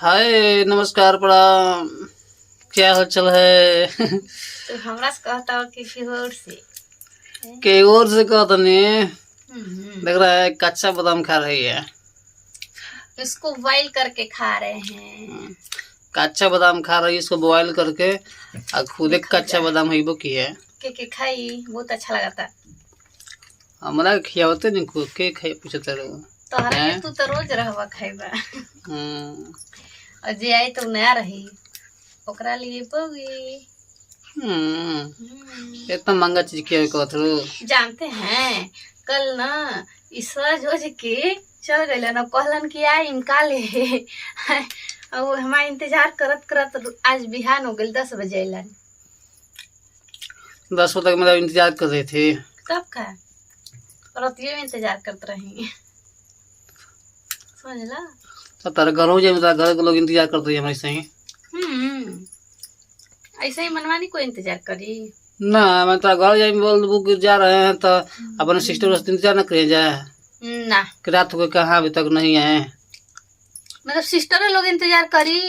हाय नमस्कार प्रणाम। क्या हाल चाल है? तो हमरा से कहता हो कि और से के और से कहता नहीं। लग रहा है कच्चा बादाम खा रही है। इसको बॉइल करके खा रहे हैं। कच्चा बादाम खा रही है, इसको बॉयल करके और खुद एक कच्चा बादाम है वो की है के खाई बहुत अच्छा लगा था। हमारा खियावते नहीं खुद के खाई पूछते रहो तो हरा तू तो रोज रहवा खाइबा और जे आई तो नया रही ओकरा लिए पगी। इतना महंगा चीज क्या कहत रो। जानते हैं कल ना ईश्वर जोज के चल गए ना, कहलन कि आई इनका ले और हमारा इंतजार करत करत आज बिहान हो गई 10 बजे अलन। 10 बजे तक मेरा इंतजार कर रहे थे। कब का रतियो इंतजार करते रही समझला। तो तारा घरों जाए घर के लोग इंतजार करते हैं हमारे सही। ऐसे ही मनवानी कोई इंतजार करी ना मैं तो घर जाए बोल जा रहे हैं तो अपने सिस्टर से इंतजार न करे जाए ना कि रात को कहाँ अभी तक नहीं आए। मतलब सिस्टर लोग इंतजार करी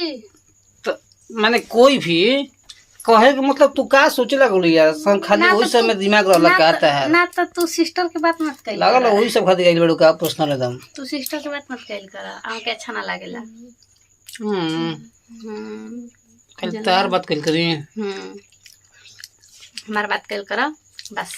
तो मैंने कोई भी कहे कि मतलब तू का सोचे लगल यार सब खाली वही सब में दिमाग रहला कहता है ना। तो तू सिस्टर के बात मत कइल लागल वही सब खातिर गइल बड़ू का पर्सनल एकदम। तू सिस्टर के बात मत कइल कर, हमके अच्छा ना लागेला। कल तार बात कल करी हमार बात कइल कर बस।